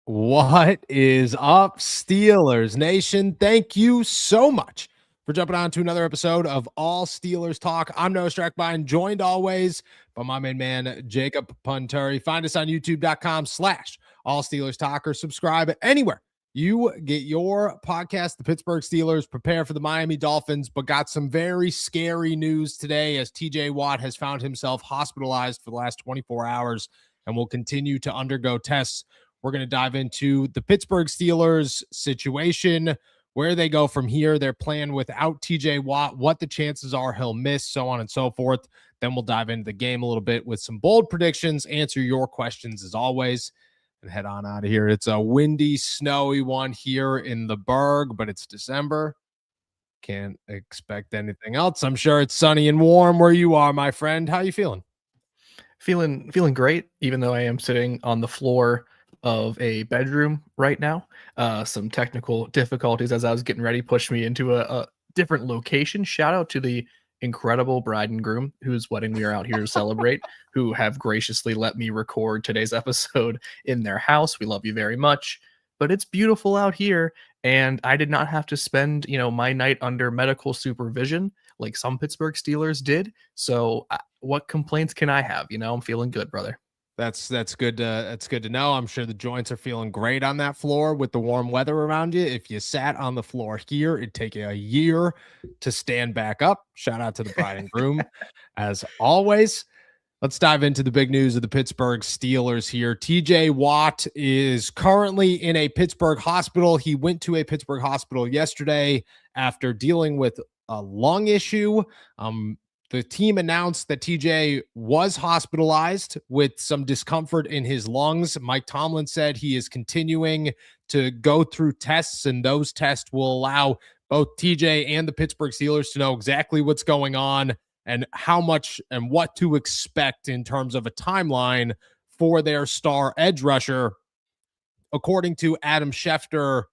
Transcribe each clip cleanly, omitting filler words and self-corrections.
What is up, Steelers Nation? Thank you so much for jumping on to another episode of All Steelers Talk. I'm Noah Strackbine, joined always by my main man, Jacob Punturi. Find us on youtube.com/All Steelers Talk or subscribe anywhere you get your podcast. The Pittsburgh Steelers prepare for the Miami Dolphins, but got some very scary news today as TJ Watt has found himself hospitalized for the last 24 hours and will continue to undergo tests. We're going to dive into the Pittsburgh Steelers situation, where they go from here, their plan without TJ Watt, what the chances are he'll miss, so on and so forth. Then we'll dive into the game a little bit with some bold predictions, answer your questions as always, and head on out of here. It's a windy, snowy one here in the Berg, but it's December. Can't expect anything else. I'm sure it's sunny and warm where you are, my friend. How you feeling? Feeling great, even though I am sitting on the floor of a bedroom right now. Some technical difficulties as I was getting ready pushed me into a different location. Shout out to the incredible bride and groom whose wedding we are out here to celebrate, who have graciously let me record today's episode in their house. We love you very much. But it's beautiful out here, and I did not have to spend, my night under medical supervision like some Pittsburgh Steelers did. So what complaints can I have? I'm feeling good, brother. That's good. That's good to know. I'm sure the joints are feeling great on that floor with the warm weather around you. If you sat on the floor here, it'd take you a year to stand back up. Shout out to the bride and groom, as always. Let's dive into the big news of the Pittsburgh Steelers here. TJ Watt is currently in a Pittsburgh hospital. He went to a Pittsburgh hospital yesterday after dealing with a lung issue. The team announced that TJ was hospitalized with some discomfort in his lungs. Mike Tomlin said he is continuing to go through tests, and those tests will allow both TJ and the Pittsburgh Steelers to know exactly what's going on and how much and what to expect in terms of a timeline for their star edge rusher. According to Adam Schefter,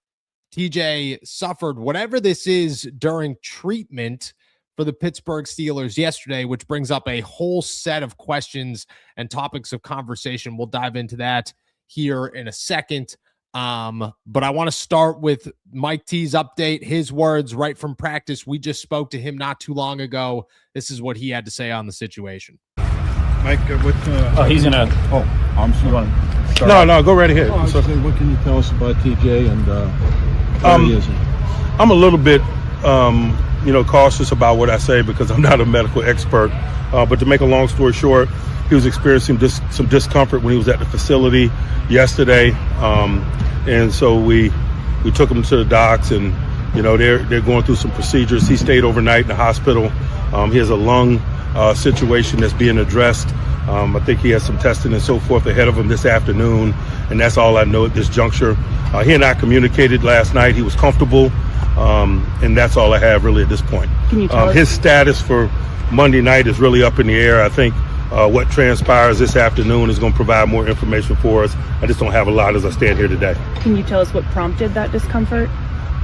TJ suffered whatever this is during treatment for the Pittsburgh Steelers yesterday, which brings up a whole set of questions and topics of conversation. We'll dive into that here in a second. But I want to start with Mike T's update, his words right from practice. We just spoke to him not too long ago. This is what he had to say on the situation. Mike, he's gonna. Oh, I'm sorry. No, go right ahead. What can you tell us about TJ and where he is? I'm a little bit, cautious about what I say because I'm not a medical expert. But to make a long story short, he was experiencing some discomfort when he was at the facility yesterday, and so we took him to the docs, and they're going through some procedures. He stayed overnight in the hospital. He has a lung situation that's being addressed. I think he has some testing and so forth ahead of him this afternoon, and that's all I know at this juncture. He and I communicated last night. He was comfortable, and that's all I have really at this point. Can you tell us? His status for Monday night is really up in the air. I think what transpires this afternoon is going to provide more information for us. I just don't have a lot as I stand here today. Can you tell us what prompted that discomfort?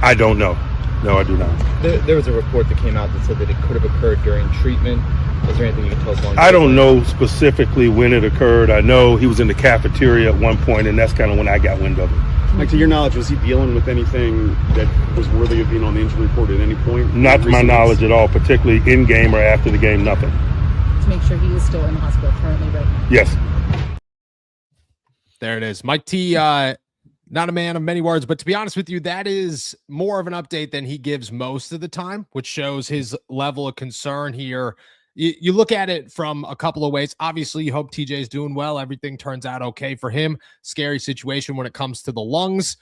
I don't know. No, I do not. There was a report that came out that said that it could have occurred during treatment. Is there anything you can tell us? I don't know specifically when it occurred. I know he was in the cafeteria at one point, and that's kind of when I got wind of it. Mike, to your knowledge, was he dealing with anything that was worthy of being on the injury report at any point? Not to my knowledge at all, particularly in game or after the game, nothing. To make sure he is still in the hospital currently right now. Yes. There it is. Mike T, not a man of many words, but to be honest with you, that is more of an update than he gives most of the time, which shows his level of concern here. You look at it from a couple of ways. Obviously, you hope TJ's doing well. Everything turns out okay for him. Scary situation when it comes to the lungs.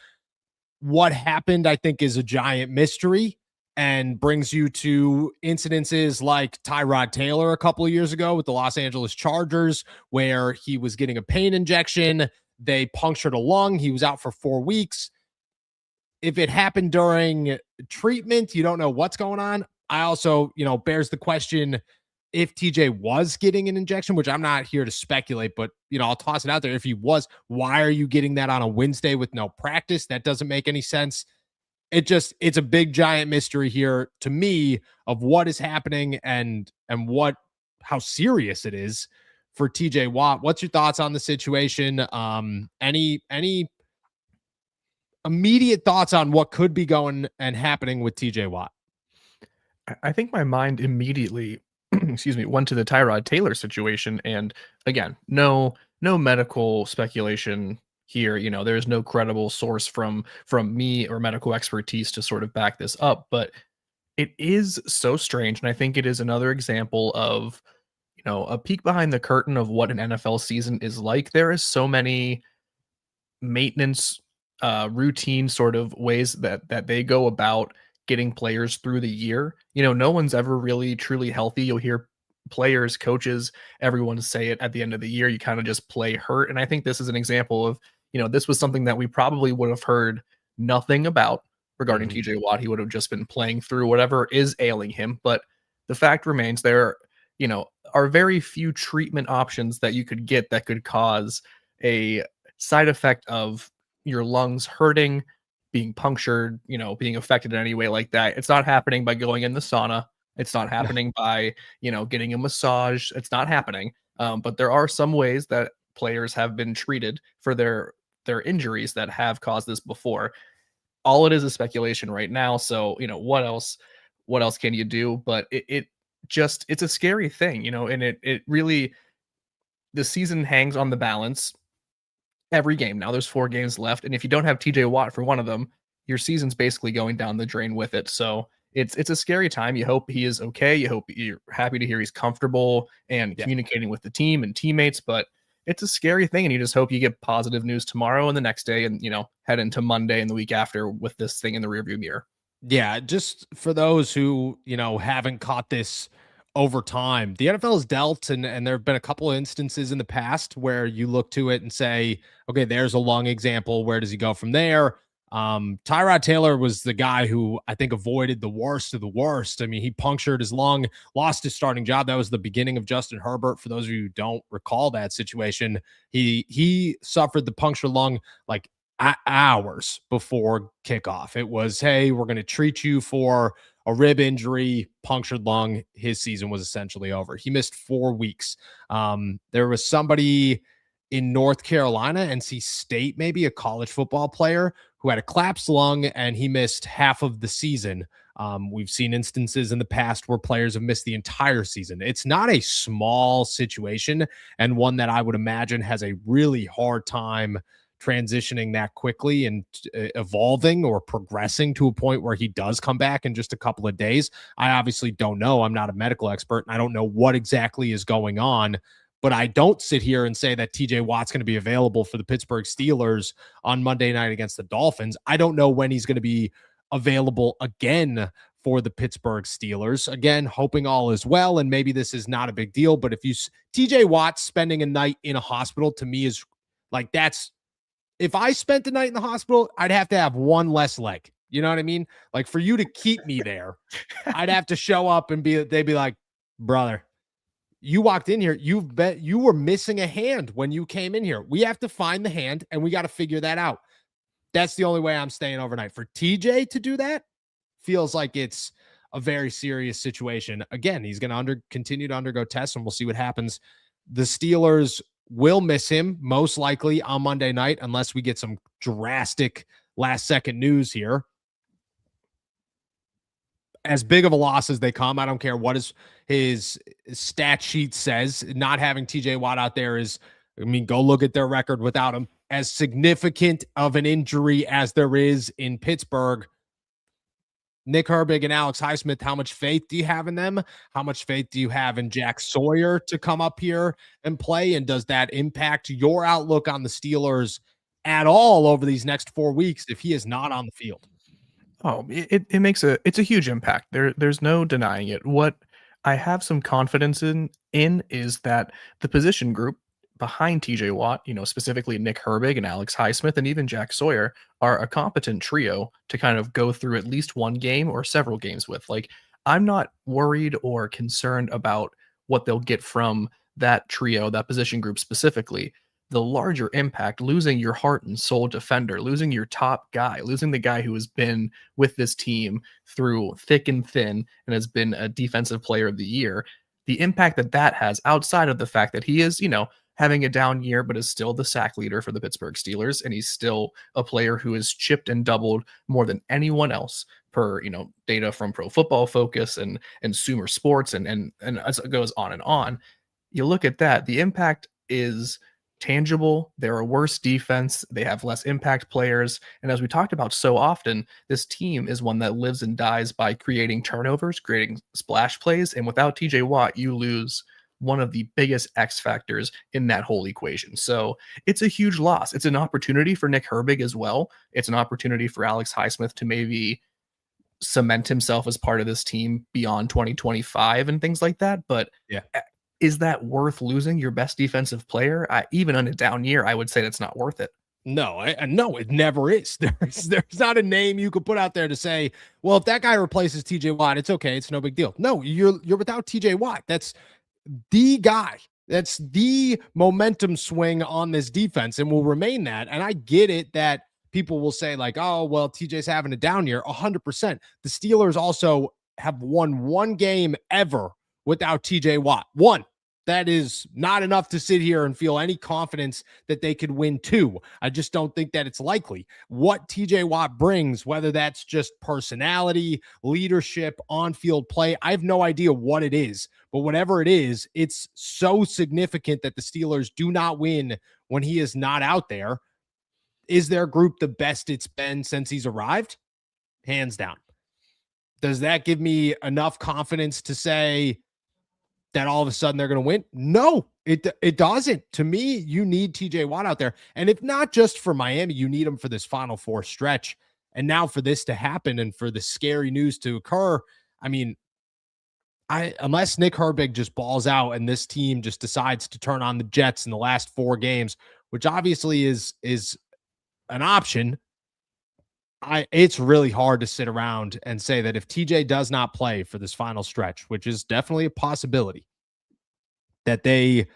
What happened, I think, is a giant mystery and brings you to incidences like Tyrod Taylor a couple of years ago with the Los Angeles Chargers, where he was getting a pain injection. They punctured a lung. He was out for 4 weeks. If it happened during treatment, you don't know what's going on. I also, bears the question, if TJ was getting an injection, which I'm not here to speculate, but, I'll toss it out there. If he was, why are you getting that on a Wednesday with no practice? That doesn't make any sense. It's a big, giant mystery here to me of what is happening and how serious it is for TJ Watt. What's your thoughts on the situation? Any immediate thoughts on what could be going and happening with TJ Watt? I think my mind immediately, excuse me, went to the Tyrod Taylor situation, and again, no medical speculation here. There's no credible source from me or medical expertise to sort of back this up, but it is so strange, and I think it is another example of a peek behind the curtain of what an NFL season is like. There is so many maintenance routine sort of ways that they go about getting players through the year. No one's ever really truly healthy. You'll hear players, coaches, everyone say it at the end of the year. You kind of just play hurt. And I think this is an example of, this was something that we probably would have heard nothing about regarding Mhm. TJ Watt. He would have just been playing through whatever is ailing him. But the fact remains there, are very few treatment options that you could get that could cause a side effect of your lungs hurting, being punctured, being affected in any way like that. It's not happening by going in the sauna. It's not happening by, getting a massage. It's not happening. But there are some ways that players have been treated for their injuries that have caused this before. All it is speculation right now. So, what else can you do? But it just it's a scary thing, and it really the season hangs on the balance every game. Now there's 4 games left, and if you don't have TJ Watt for one of them, your season's basically going down the drain with it. So it's a scary time. You hope he is okay. You hope you're happy to hear he's comfortable and Yeah. communicating with the team and teammates, but it's a scary thing, and you just hope you get positive news tomorrow and the next day, and head into Monday and the week after with this thing in the rearview mirror. Yeah, just for those who, haven't caught this over time, the NFL has dealt, and there have been a couple of instances in the past where you look to it and say, okay, there's a long example. Where does he go from there? Tyrod Taylor was the guy who I think avoided the worst of the worst. I mean, he punctured his lung, lost his starting job. That was the beginning of Justin Herbert. For those of you who don't recall that situation, he suffered the punctured lung like hours before kickoff. It was, hey, we're going to treat you for a rib injury, punctured lung. His season was essentially over. He missed 4 weeks. There was somebody in North Carolina, NC State, maybe a college football player who had a collapsed lung and he missed half of the season. We've seen instances in the past where players have missed the entire season. It's not a small situation, and one that I would imagine has a really hard time transitioning that quickly and evolving or progressing to a point where he does come back in just a couple of days. I obviously don't know. I'm not a medical expert, and I don't know what exactly is going on, but I don't sit here and say that TJ Watt's going to be available for the Pittsburgh Steelers on Monday night against the Dolphins. I don't know when he's going to be available again for the Pittsburgh Steelers. Again, hoping all is well, and maybe this is not a big deal, but if TJ Watt spending a night in a hospital, to me is like, if I spent the night in the hospital, I'd have to have one less leg. You know what I mean? Like, for you to keep me there, I'd have to show up and they'd be like, brother, you walked in here, you were missing a hand when you came in here. We have to find the hand and we got to figure that out. That's the only way I'm staying overnight. For TJ to do that feels like it's a very serious situation. Again, he's going to continue to undergo tests, and we'll see what happens. The Steelers will miss him most likely on Monday night unless we get some drastic last second news here. As big of a loss as they come, I don't care what his stat sheet says. Not having TJ Watt out there go look at their record without him. As significant of an injury as there is in Pittsburgh, Nick Herbig and Alex Highsmith, how much faith do you have in them? How much faith do you have in Jack Sawyer to come up here and play? And does that impact your outlook on the Steelers at all over these next 4 weeks if he is not on the field? Oh, it makes it's a huge impact. There's no denying it. What I have some confidence in is that the position group behind TJ Watt, specifically Nick Herbig and Alex Highsmith and even Jack Sawyer, are a competent trio to kind of go through at least one game or several games with. Like, I'm not worried or concerned about what they'll get from that trio, that position group specifically. The larger impact, losing your heart and soul defender, losing your top guy, losing the guy who has been with this team through thick and thin and has been a defensive player of the year, the impact that has outside of the fact that he is, having a down year, but is still the sack leader for the Pittsburgh Steelers, and he's still a player who has chipped and doubled more than anyone else per data from Pro Football Focus and Sumer Sports and as it goes on and on. You look at that, the impact is tangible. They're a worse defense. They have less impact players. And as we talked about so often, this team is one that lives and dies by creating turnovers, creating splash plays. And without TJ Watt, you lose one of the biggest X factors in that whole equation. So it's a huge loss. It's an opportunity for Nick Herbig as well. It's an opportunity for Alex Highsmith to maybe cement himself as part of this team beyond 2025 and things like that. But Yeah. is that worth losing your best defensive player? Even on a down year, I would say that's not worth it. No, no, it never is. There's not a name you could put out there to say, well, if that guy replaces TJ Watt, it's okay. It's no big deal. No, you're without TJ Watt. That's the guy. That's the momentum swing on this defense and will remain that. And I get it that people will say like, oh, well, TJ's having a down year. 100%. The Steelers also have won one game ever without TJ Watt. One. That is not enough to sit here and feel any confidence that they could win two. I just don't think that it's likely. What TJ Watt brings, whether that's just personality, leadership, on-field play, I have no idea what it is. But whatever it is, it's so significant that the Steelers do not win when he is not out there. Is their group the best it's been since he's arrived? Hands down. Does that give me enough confidence to say that all of a sudden they're going to win? No, it doesn't. To me, you need TJ Watt out there. And if not just for Miami, you need him for this Final Four stretch. And now for this to happen and for the scary news to occur, I mean, unless Nick Herbig just balls out and this team just decides to turn on the Jets in the last 4 games, which obviously is an option, it's really hard to sit around and say that if TJ does not play for this final stretch, which is definitely a possibility, that they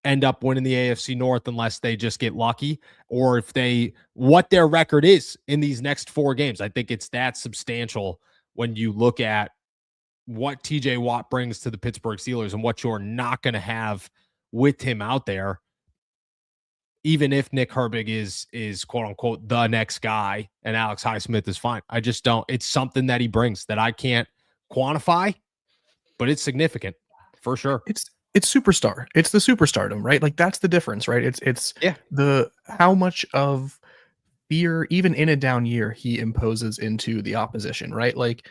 end up winning the AFC North unless they just get lucky, or if what their record is in these next 4 games. I think it's that substantial when you look at what TJ Watt brings to the Pittsburgh Steelers and what you're not going to have with him out there. Even if Nick Herbig is quote unquote the next guy and Alex Highsmith is fine. I just don't. It's something that he brings that I can't quantify, but it's significant for sure. It's superstar. It's the superstardom, right? Like that's the difference, right? It's the how much of fear, even in a down year, he imposes into the opposition, right? Like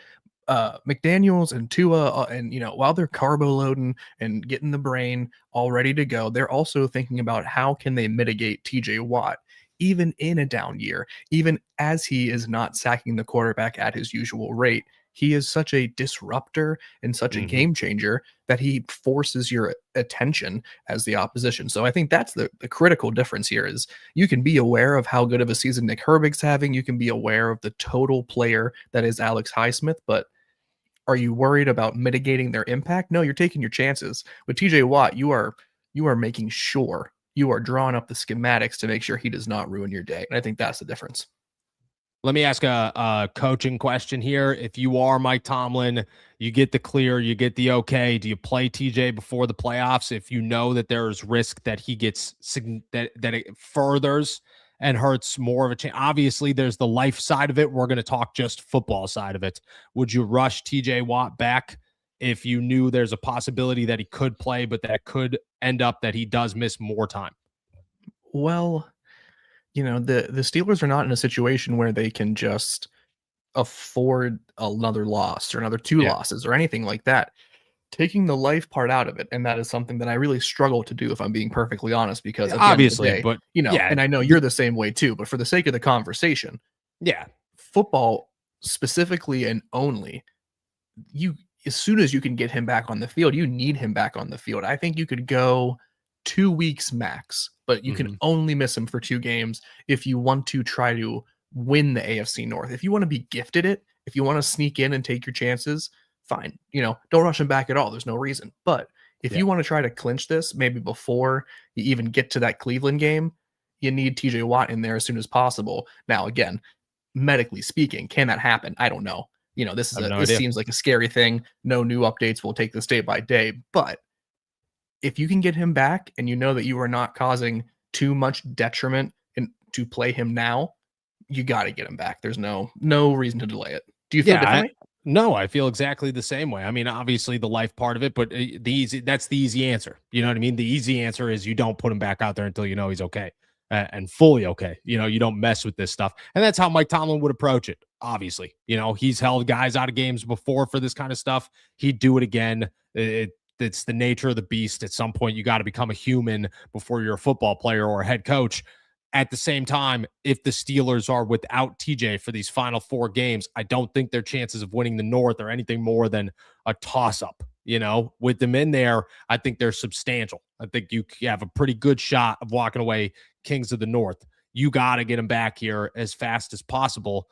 McDaniels and Tua, and while they're carbo loading and getting the brain all ready to go, they're also thinking about how can they mitigate TJ Watt, even in a down year, even as he is not sacking the quarterback at his usual rate. He is such a disruptor and such a game changer that he forces your attention as the opposition. So I think that's the critical difference here is you can be aware of how good of a season Nick Herbig's having. You can be aware of the total player that is Alex Highsmith, but are you worried about mitigating their impact? No, you're taking your chances. With TJ Watt, you are making sure you are drawing up the schematics to make sure he does not ruin your day. And I think that's the difference. Let me ask a coaching question here. If you are Mike Tomlin, you get the clear, you get the okay. Do you play TJ before the playoffs if you know that there's risk that he gets that it furthers and hurts more of a chance? Obviously, there's the life side of it. We're going to talk just football side of it. Would you rush TJ Watt back if you knew there's a possibility that he could play, but that could end up that he does miss more time? Well, the Steelers are not in a situation where they can just afford another loss or another 2 losses or anything like that. Taking the life part out of it, and that is something that I really struggle to do if I'm being perfectly honest, because at obviously, the end of the day, and I know you're the same way too, but for the sake of the conversation, football specifically and only, as soon as you can get him back on the field, you need him back on the field. I think you could go 2 weeks max, but you can only miss him for 2 games if you want to try to win the AFC North. If you want to be gifted it, if you want to sneak in and take your chances, fine. Don't rush him back at all. There's no reason. But if you want to try to clinch this, maybe before you even get to that Cleveland game, you need TJ Watt in there as soon as possible. Now, again, medically speaking, can that happen? I don't know. This seems like a scary thing. No new updates. We'll take this day by day. But if you can get him back and you know that you are not causing too much detriment to play him now, you got to get him back. There's no reason to delay it. Do you feel Yeah, differently? no, I feel exactly the same way. I mean, obviously the life part of it, but that's the easy answer. You know what I mean? The easy answer is you don't put him back out there until you know he's okay and fully okay. You know, you don't mess with this stuff. And that's how Mike Tomlin would approach it. Obviously, you know, he's held guys out of games before for this kind of stuff. He'd do it again. It's the nature of the beast. At some point, you got to become a human before you're a football player or a head coach. At the same time, if the Steelers are without TJ for these final 4 games, I don't think their chances of winning the North are anything more than a toss-up. You know, with them in there, I think they're substantial. I think you have a pretty good shot of walking away Kings of the North. You got to get him back here as fast as possible.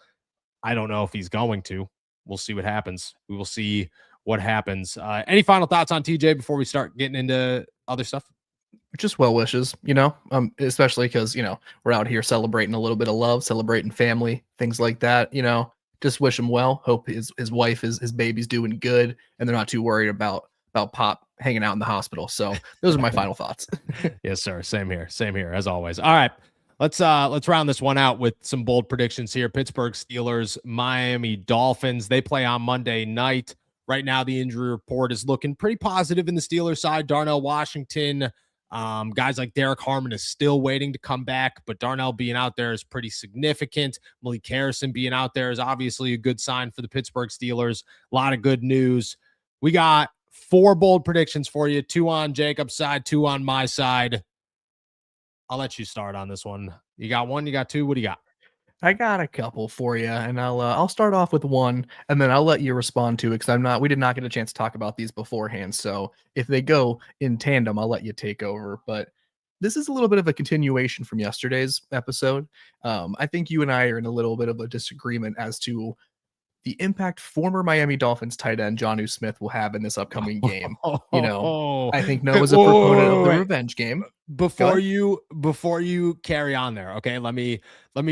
I don't know if he's going to. We'll see what happens. We will see what happens. Any final thoughts on TJ before we start getting into other stuff? Just well wishes, especially because, we're out here celebrating a little bit of love, celebrating family, things like that, just wish him well. Hope his wife, his baby's doing good, and they're not too worried about Pop hanging out in the hospital. So those are my final thoughts. Yes, sir. Same here, as always. All right. Let's round this one out with some bold predictions here. Pittsburgh Steelers, Miami Dolphins. They play on Monday night. Right now, the injury report is looking pretty positive in the Steelers side. Darnell Washington, guys like Derek Harmon is still waiting to come back, but Darnell being out there is pretty significant. Malik Harrison being out there is obviously a good sign for the Pittsburgh Steelers. A lot of good news. We got 4 bold predictions for you, 2 on Jacob's side, 2 on my side. I'll let you start on this one. You got 1, you got 2. What do you got? I got a couple for you, and I'll start off with one, and then I'll let you respond to it because we did not get a chance to talk about these beforehand. So if they go in tandem, I'll let you take over. But this is a little bit of a continuation from yesterday's episode. I think you and I are in a little bit of a disagreement as to the impact former Miami Dolphins tight end Jonnu Smith will have in this upcoming game. I think Noah's a proponent of the revenge game. Before you carry on there, okay, let me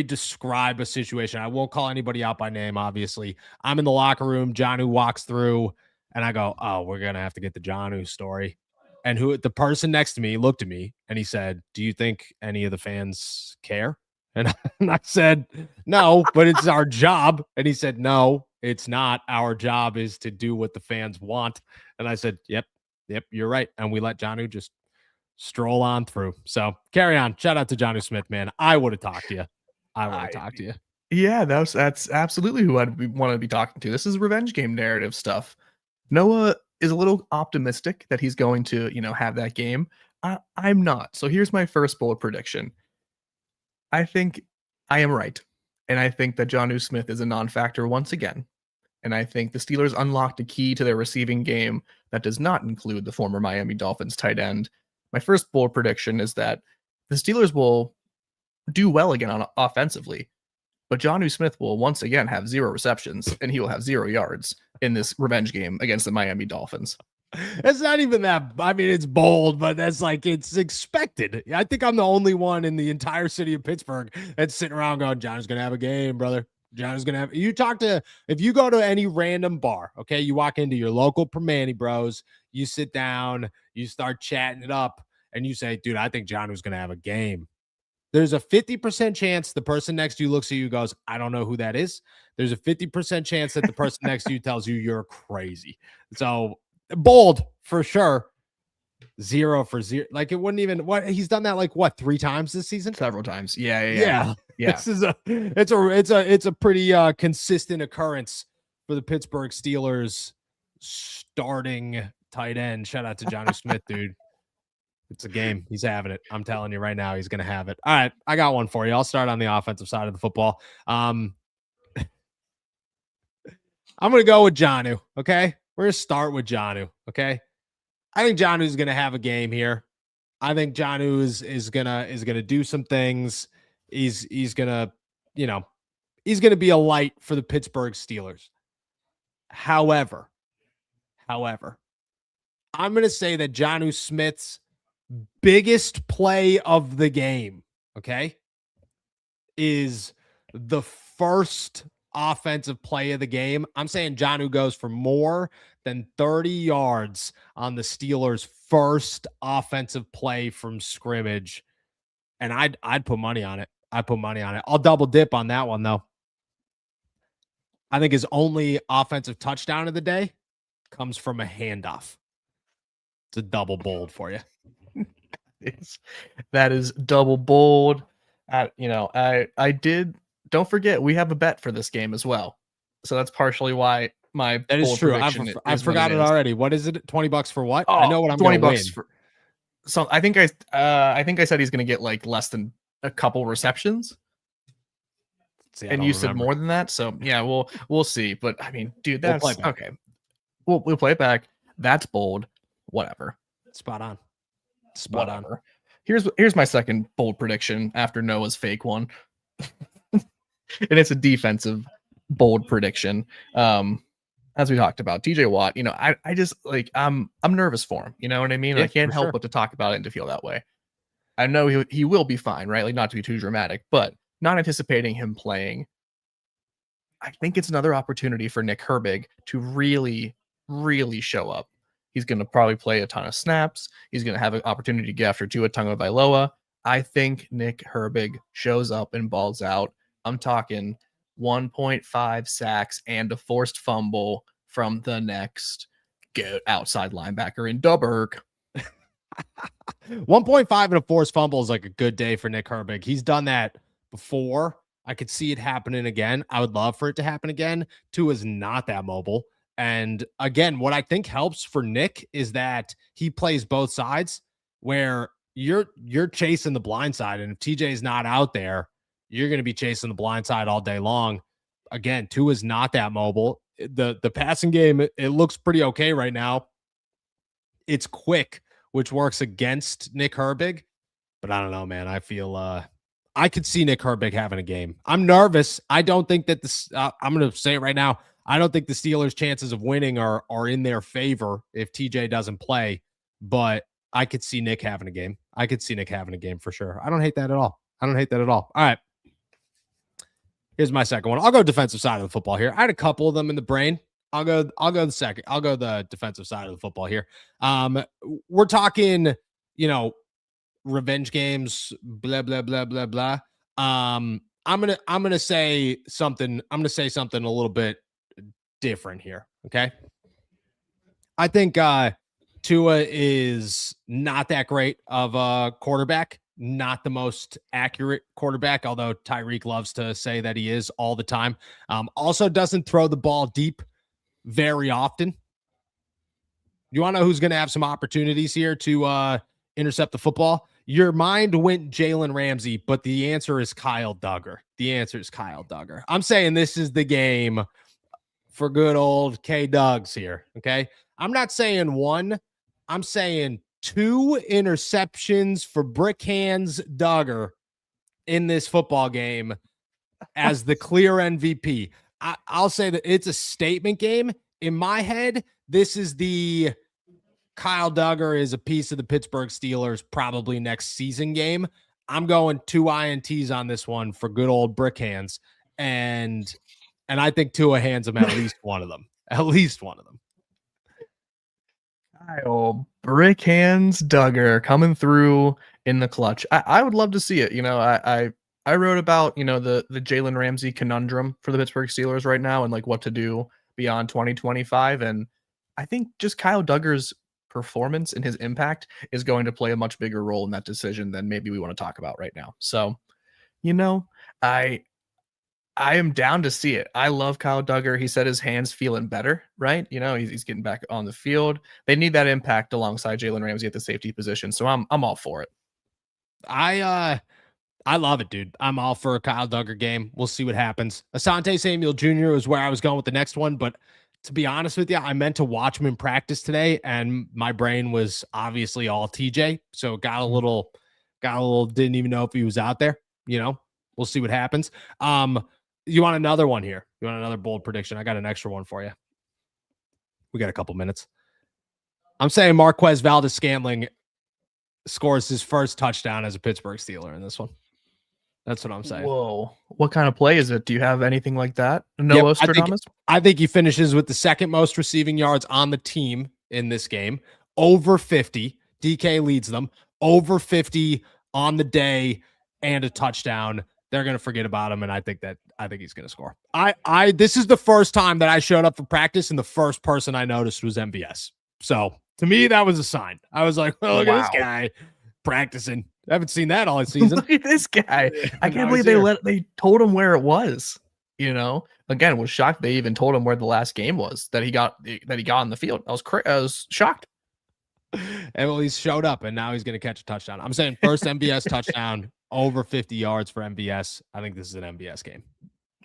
describe a situation. I won't call anybody out by name, obviously. I'm in the locker room, Jonnu walks through, and I go, oh, we're gonna have to get the Jonnu story. And the person next to me looked at me and he said, do you think any of the fans care? And I said, no, but it's our job. And he said, no, it's not. Our job is to do what the fans want. And I said, yep, you're right. And we let Jonnu just stroll on through. So carry on. Shout out to Jonnu Smith, man. I would have talked to you. Yeah, that's absolutely who I'd want to be talking to. This is revenge game narrative stuff. Noah is a little optimistic that he's going to, have that game. I'm not. So here's my first bold prediction. I think I am right. And I think that Jonnu Smith is a non-factor once again. And I think the Steelers unlocked a key to their receiving game that does not include the former Miami Dolphins tight end. My first bold prediction is that the Steelers will do well again offensively, but Jonnu Smith will once again have 0 receptions and he will have 0 yards in this revenge game against the Miami Dolphins. It's not even that. I mean, it's bold, but it's expected. I think I'm the only one in the entire city of Pittsburgh that's sitting around going, John's going to have a game, brother. John's going to have. If you go to any random bar, okay, you walk into your local Permani Bros, you sit down, you start chatting it up, and you say, dude, I think John's going to have a game. There's a 50% chance the person next to you looks at you and goes, I don't know who that is. There's a 50% chance that the person next to you tells you you're crazy. So, bold for sure. 0 for 0. Like it wouldn't even he's done that 3 times this season? Several times. Yeah. This is it's a pretty consistent occurrence for the Pittsburgh Steelers starting tight end. Shout out to Jonnu Smith, dude. It's a game. He's having it. I'm telling you right now, he's gonna have it. All right, I got one for you. I'll start on the offensive side of the football. I'm gonna go with Jonnu. Okay. We're going to start with Jonnu, okay? I think Jonnu's going to have a game here. I think Jonnu is going to do some things. He's going to, he's going to be a light for the Pittsburgh Steelers. However, I'm going to say that Jonnu Smith's biggest play of the game, okay, is the first offensive play of the game. I'm saying Jonnu goes for more than 30 yards on the Steelers' first offensive play from scrimmage. And I'd put money on it. I'd put money on it. I'll double dip on that one, though. I think his only offensive touchdown of the day comes from a handoff. It's a double bold for you. That is double bold. I did. Don't forget, we have a bet for this game as well. So that's partially why my That is bold true. prediction I is forgot what it is. already. What is it? $20 for what? Oh, I know what I'm 20 going to bucks win. for. So I think I said he's going to get like less than a couple receptions. See, And you said more than that. So yeah, we'll see. But I mean, dude, that's play back. okay. We'll play it back. That's bold. Whatever. Spot on. Spot on. Whatever. Here's my second bold prediction after Noah's fake one. And it's a defensive bold prediction. As we talked about, TJ Watt, I just like I'm nervous for him. You know what I mean? Yeah, I can't for help sure. but to talk about it and to feel that way. I know he will be fine, right? Like, not to be too dramatic, but not anticipating him playing. I think it's another opportunity for Nick Herbig to really, really show up. He's going to probably play a ton of snaps. He's going to have an opportunity to get after Tua Tagovailoa. I think Nick Herbig shows up and balls out. I'm talking 1.5 sacks and a forced fumble from the next outside linebacker in Duberg. 1.5 and a forced fumble is like a good day for Nick Herbig. He's done that before. I could see it happening again. I would love for it to happen again. Tua is not that mobile. And again, what I think helps for Nick is that he plays both sides, where you're chasing the blind side. And if TJ is not out there, you're going to be chasing the blind side all day long. Again, Tua is not that mobile. The passing game, it looks pretty okay right now. It's quick, which works against Nick Herbig. But I don't know, man. I feel I could see Nick Herbig having a game. I'm nervous. I don't think that this I'm going to say it right now. I don't think the Steelers' chances of winning are in their favor if TJ doesn't play, but I could see Nick having a game. I could see Nick having a game for sure. I don't hate that at all. All right. Here's my second one. I'll go defensive side of the football here. I had a couple of them in the brain. I'll go the second. I'll go the defensive side of the football here. We're talking, revenge games, blah, blah, blah, blah, blah. I'm gonna say something a little bit different here. Okay. I think Tua is not that great of a quarterback, not the most accurate quarterback, although Tyreek loves to say that he is all the time. Also doesn't throw the ball deep very often. You want to know who's going to have some opportunities here to intercept the football? Your mind went Jalen Ramsey, but the answer is Kyle Duggar. I'm saying this is the game for good old K Duggs here. Okay. I'm not saying one. I'm saying 2 interceptions for Brick Hands Duggar in this football game as the clear MVP. I'll say that it's a statement game. In my head, this is the Kyle Duggar is a piece of the Pittsburgh Steelers probably next season game. I'm going 2 INTs on this one for good old Brick Hands. And I think Tua hands him at least one of them. Kyle Brick Hands Duggar coming through in the clutch. I would love to see it. I wrote about, the Jalen Ramsey conundrum for the Pittsburgh Steelers right now and like what to do beyond 2025. And I think just Kyle Duggar's performance and his impact is going to play a much bigger role in that decision than maybe we want to talk about right now. So, I am down to see it. I love Kyle Duggar. He said his hands feeling better, right? He's getting back on the field. They need that impact alongside Jalen Ramsey at the safety position. So I'm all for it. I love it, dude. I'm all for a Kyle Duggar game. We'll see what happens. Asante Samuel Jr. is where I was going with the next one, but to be honest with you, I meant to watch him in practice today, and my brain was obviously all TJ, so got a little, didn't even know if he was out there. We'll see what happens. You want another one here? You want another bold prediction? I got an extra one for you. We got a couple minutes. I'm saying Marquez Valdez-Scantling scores his first touchdown as a Pittsburgh Steeler in this one. That's what I'm saying. Whoa. What kind of play is it? Do you have anything like that? No Yep, Ostradamus? I think he finishes with the second most receiving yards on the team in this game, over 50. DK leads them over 50 on the day and a touchdown. They're going to forget about him, and I think he's going to score. This is the first time that I showed up for practice, and the first person I noticed was MVS. So to me, that was a sign. I was like, well, look at this guy practicing. I haven't seen that all season. Look at this guy. I can't believe they told him where it was. Again, was shocked they even told him where the last game was that he got on the field. I was shocked. And well, he's showed up, and now he's going to catch a touchdown. I'm saying first MVS touchdown, over 50 yards for MVS. I think this is an MVS game.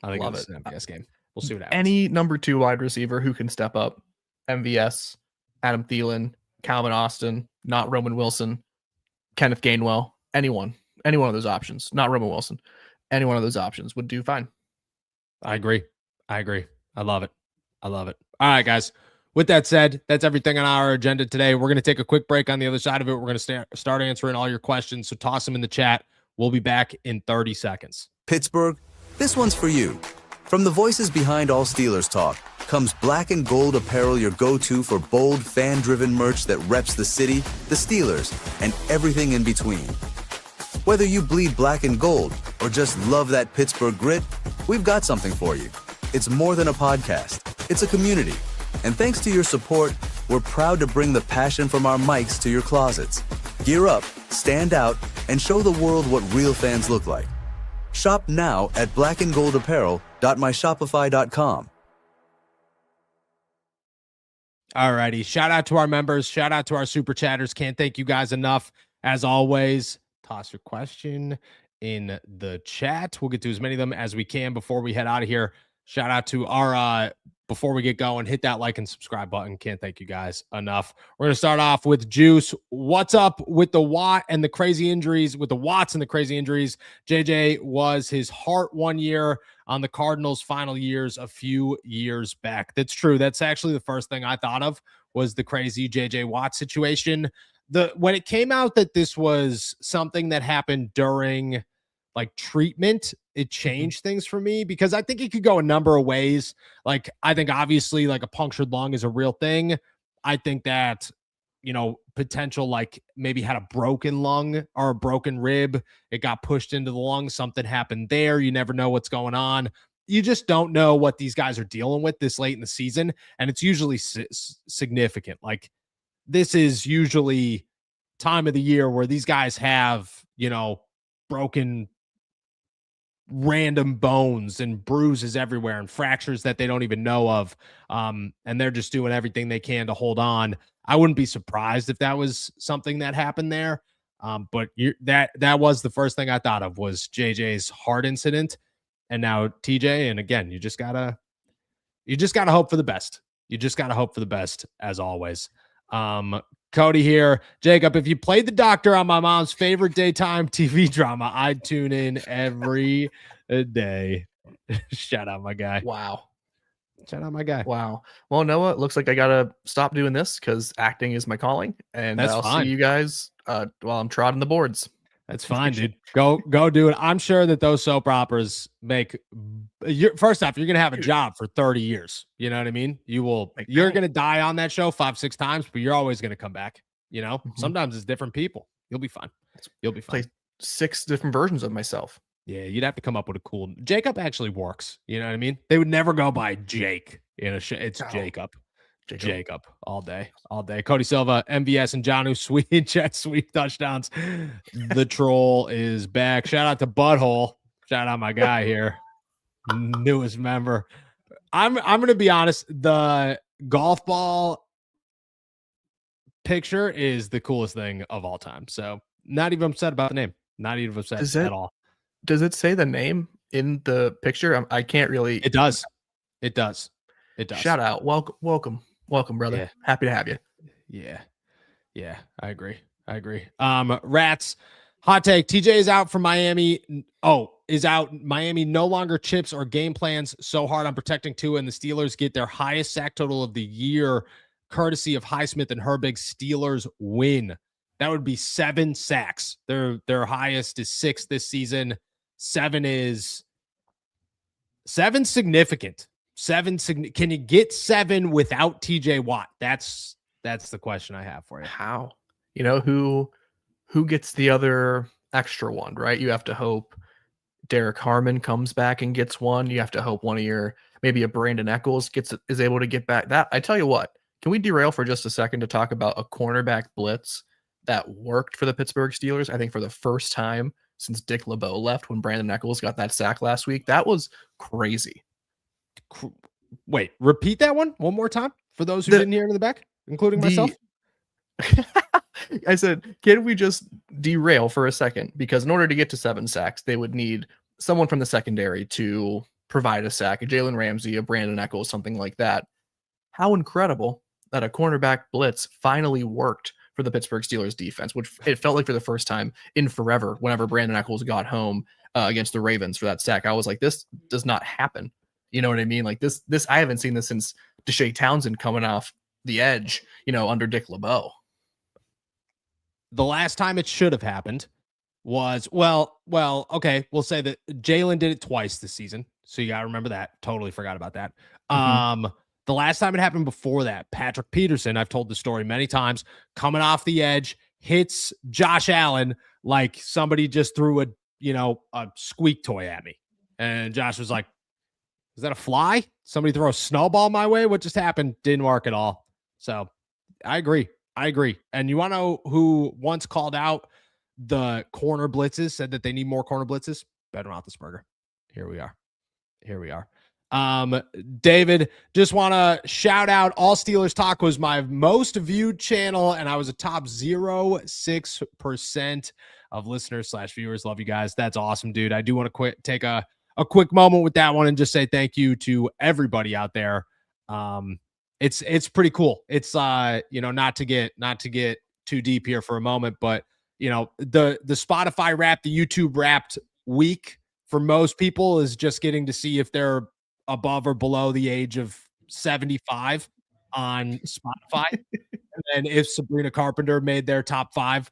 I think this is an MVS game. We'll see what happens. Any number 2 wide receiver who can step up, MVS, Adam Thielen, Calvin Austin, not Roman Wilson, Kenneth Gainwell, any one of those options, not Roman Wilson, any one of those options would do fine. I agree. I love it. All right, guys. With that said, that's everything on our agenda today. We're going to take a quick break. On the other side of it, we're going to start answering all your questions. So toss them in the chat. We'll be back in 30 seconds. Pittsburgh, this one's for you. From the voices behind all Steelers talk comes Black and Gold apparel, your go-to for bold, fan-driven merch that reps the city, the Steelers, and everything in between. Whether you bleed black and gold or just love that Pittsburgh grit, we've got something for you. It's more than a podcast. It's a community. And thanks to your support, we're proud to bring the passion from our mics to your closets. Gear up, stand out, and show the world what real fans look like. Shop now at blackandgoldapparel.myshopify.com. All righty. Shout out to our members. Shout out to our super chatters. Can't thank you guys enough. As always, toss your question in the chat. We'll get to as many of them as we can before we head out of here. Shout out to our before we get going, hit that like and subscribe button. Can't thank you guys enough. We're going to start off with Juice. What's up with the Watts and the crazy injuries? JJ was his heart 1 year on the Cardinals' final years a few years back. That's true. That's actually the first thing I thought of was the crazy JJ Watt situation. When it came out that this was something that happened during like treatment, it changed things for me because I think it could go a number of ways. Like, I think obviously like a punctured lung is a real thing. I think that, potential, like maybe had a broken lung or a broken rib. It got pushed into the lung. Something happened there. You never know what's going on. You just don't know what these guys are dealing with this late in the season. And it's usually significant. Like, this is usually time of the year where these guys have, broken random bones and bruises everywhere and fractures that they don't even know of. And they're just doing everything they can to hold on. I wouldn't be surprised if that was something that happened there. But that was the first thing I thought of was JJ's heart incident. And now TJ. And again, you just gotta hope for the best. You just gotta hope for the best as always. Cody here. Jacob, if you played the doctor on my mom's favorite daytime TV drama, I'd tune in every day. Shout out my guy. Wow. Shout out my guy. Wow. Well, Noah, it looks like I got to stop doing this because acting is my calling. And That's I'll fine. see you guys while I'm trotting the boards. That's fine, dude. Go do it. I'm sure that those soap operas first off, you're going to have a job for 30 years. You know what I mean? You're going to die on that show 5-6 times, but you're always going to come back. Sometimes it's different people. You'll be fine. Play 6 different versions of myself. Yeah. You'd have to come up with a cool Jacob actually works. You know what I mean? They would never go by Jake in a show. It's Jacob. Jacob all day. Cody Silva, MVS, and Jonnu sweet jet sweep touchdowns. The troll is back. Shout out to Butthole. Shout out my guy here, newest member. I'm gonna be honest. The golf ball picture is the coolest thing of all time. So not even upset about the name. Not even upset at all. Does it say the name in the picture? I can't really. It does. Shout out. Welcome, brother. Yeah. Happy to have you. Yeah. I agree. Rats. Hot take. TJ is out from Miami. Is out. Miami no longer chips or game plans so hard on protecting Tua, and the Steelers get their highest sack total of the year, courtesy of Highsmith and Herbig. Steelers win. That would be 7 sacks. Their highest is 6 this season. 7 is significant. Can you get 7 without TJ Watt? That's the question I have for you. How? You know, who gets the other extra one, right? You have to hope Derek Harmon comes back and gets one. You have to hope one of your, maybe a Brandon Eccles is able to get back. That, I tell you what, can we derail for just a second to talk about a cornerback blitz that worked for the Pittsburgh Steelers? I think for the first time since Dick LeBeau left, when Brandon Eccles got that sack last week. That was crazy. Wait, repeat that one more time for those who didn't hear it in the back, including myself. I said, can we just derail for a second? Because in order to get to 7 sacks, they would need someone from the secondary to provide a sack, a Jalen Ramsey, a Brandon Eccles, something like that. How incredible that a cornerback blitz finally worked for the Pittsburgh Steelers defense, which it felt like for the first time in forever, whenever Brandon Eccles got home against the Ravens for that sack. I was like, this does not happen. You know what I mean? Like this, I haven't seen this since Deshae Townsend coming off the edge, under Dick LeBeau. The last time it should have happened was, okay, we'll say that Jalen did it twice this season. So you got to remember that. Totally forgot about that. The last time it happened before that, Patrick Peterson, I've told the story many times, coming off the edge, hits Josh Allen like somebody just threw a squeak toy at me. And Josh was like, is that a fly? Somebody throw a snowball my way? What just happened? Didn't work at all. So I agree. And you want to know who once called out the corner blitzes, said that they need more corner blitzes? Ben Roethlisberger. Here we are. David, just want to shout out All Steelers Talk was my most viewed channel, and I was a top 0.6% of listeners / viewers. Love you guys. That's awesome, dude. I do want to take a quick moment with that one and just say thank you to everybody out there. It's pretty cool. It's not to get too deep here for a moment, but the Spotify Wrapped, the YouTube Wrapped week for most people is just getting to see if they're above or below the age of 75 on Spotify. And then if Sabrina Carpenter made their top 5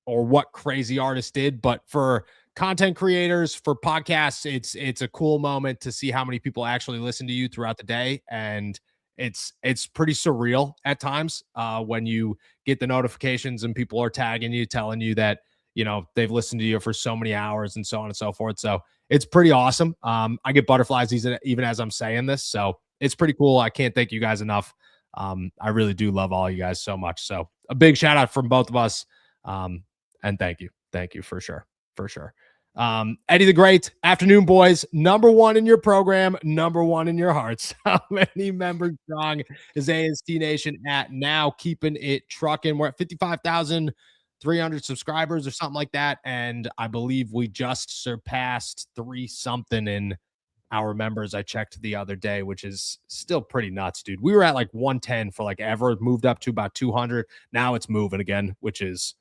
or what crazy artist did. But for content creators, for podcasts, it's a cool moment to see how many people actually listen to you throughout the day. And it's pretty surreal at times when you get the notifications and people are tagging you, telling you that, they've listened to you for so many hours and so on and so forth. So it's pretty awesome. I get butterflies even as I'm saying this. So it's pretty cool. I can't thank you guys enough. I really do love all you guys so much. So a big shout out from both of us. And thank you for sure. Eddie the Great, afternoon, boys. Number 1 in your program, number 1 in your hearts. How many members strong is AST Nation at now? Keeping it trucking. We're at 55,300 subscribers or something like that. And I believe we just surpassed 3 something in our members. I checked the other day, which is still pretty nuts, dude. We were at like 110 for like ever, moved up to about 200. Now it's moving again, which is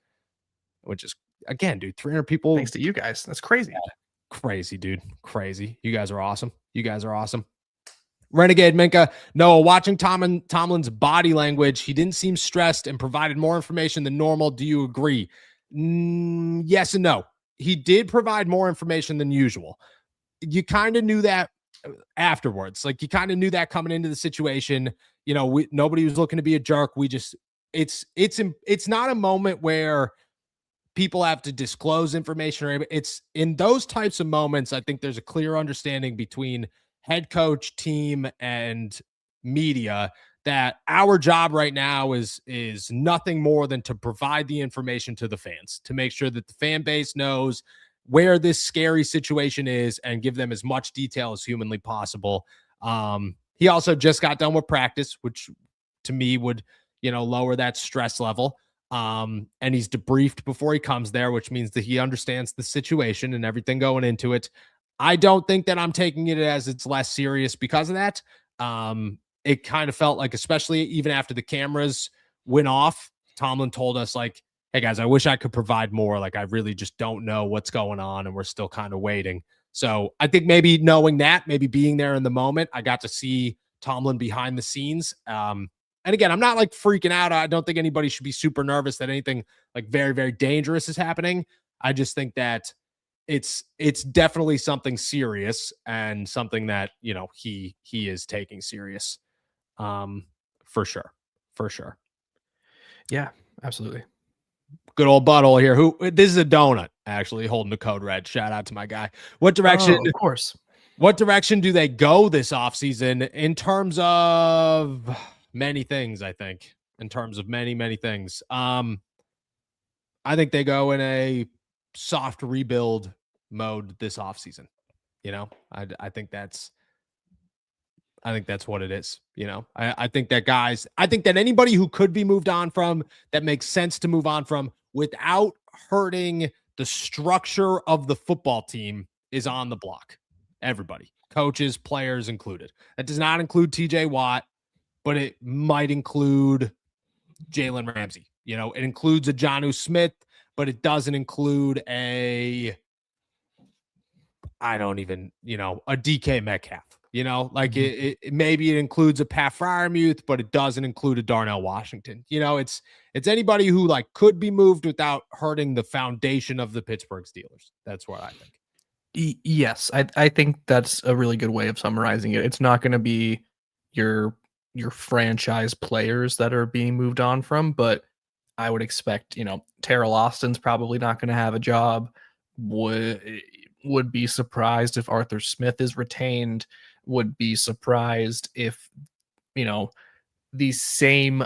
again, dude, 300 people. Thanks to you guys. That's crazy. Yeah, crazy, dude. Crazy. You guys are awesome. Renegade Minka. Noah, watching Tomlin's body language, he didn't seem stressed and provided more information than normal. Do you agree? Yes and no. He did provide more information than usual. You kind of knew that afterwards. Like you kind of knew that coming into the situation. Nobody was looking to be a jerk. It's not a moment where people have to disclose information, or it's in those types of moments. I think there's a clear understanding between head coach, team, and media that our job right now is nothing more than to provide the information to the fans, to make sure that the fan base knows where this scary situation is and give them as much detail as humanly possible. He also just got done with practice, which to me would, lower that stress level. And he's debriefed before he comes there, which means that he understands the situation and everything going into it. I don't think that I'm taking it as it's less serious because of that. It kind of felt like, especially even after the cameras went off, Tomlin told us like, hey guys, I wish I could provide more. Like, I really just don't know what's going on and we're still kind of waiting. So I think maybe knowing that, maybe being there in the moment, I got to see Tomlin behind the scenes. And again, I'm not like freaking out. I don't think anybody should be super nervous that anything like very, very dangerous is happening. I just think that it's definitely something serious and something that, he is taking serious. For sure. For sure. Yeah, absolutely. Good old Butthole here. This is a donut, actually, holding the code red. Shout out to my guy. What direction? Oh, of course. What direction do they go this offseason in terms of many things? I think in terms of many things. I think they go in a soft rebuild mode this offseason. I think that's what it is. I think that anybody who could be moved on from, that makes sense to move on from without hurting the structure of the football team, is on the block. Everybody, coaches, players included. That does not include TJ Watt, but it might include Jalen Ramsey. It includes a Jonnu Smith, but it doesn't include a DK Metcalf. Maybe it includes a Pat Fryermuth, but it doesn't include a Darnell Washington. It's anybody who could be moved without hurting the foundation of the Pittsburgh Steelers. That's what I think. Yes, I think that's a really good way of summarizing it. It's not going to be your franchise players that are being moved on from, but I would expect, Terrell Austin's probably not going to have a job. Would be surprised if Arthur Smith is retained. Would be surprised if, these same,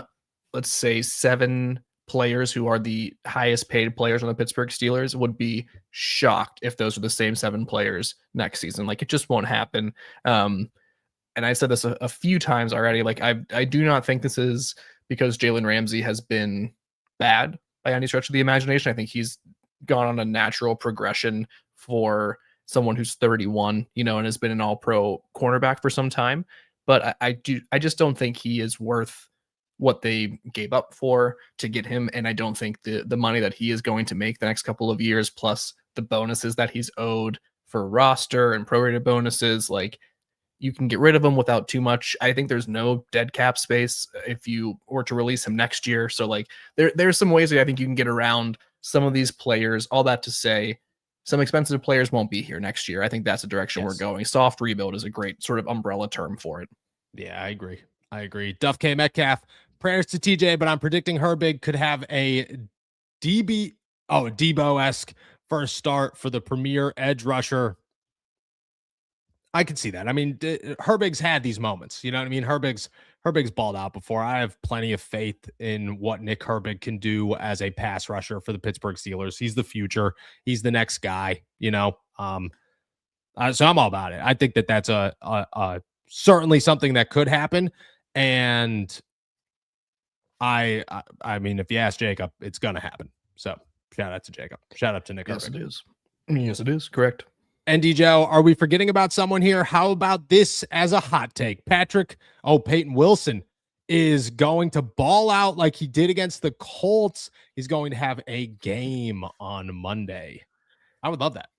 let's say, 7 players who are the highest paid players on the Pittsburgh Steelers, would be shocked if those are the same 7 players next season. It just won't happen. And I said this a few times already. I do not think this is because Jalen Ramsey has been bad by any stretch of the imagination. I think he's gone on a natural progression for someone who's 31, and has been an all-pro cornerback for some time. But I just don't think he is worth what they gave up for to get him. And I don't think the money that he is going to make the next couple of years, plus the bonuses that he's owed for roster and prorated bonuses, you can get rid of him without too much. I think there's no dead cap space if you were to release him next year. So there's some ways that I think you can get around some of these players. All that to say, some expensive players won't be here next year. I think that's the direction we're going. Soft rebuild is a great sort of umbrella term for it. Yeah, I agree. Duff K. Metcalf, prayers to TJ, but I'm predicting Herbig could have a Debo-esque first start for the premier edge rusher. I could see that. I mean, Herbig's had these moments. You know what I mean? Herbig's balled out before. I have plenty of faith in what Nick Herbig can do as a pass rusher for the Pittsburgh Steelers. He's the future. He's the next guy. So I'm all about it. I think that that's a certainly something that could happen. And I mean, if you ask Jacob, it's gonna happen. So shout out to Jacob. Shout out to Nick Herbig. It is. Yes, it is. Correct. ND Joe, are we forgetting about someone here? How about this as a hot take? Peyton Wilson is going to ball out like he did against the Colts. He's going to have a game on Monday. I would love that.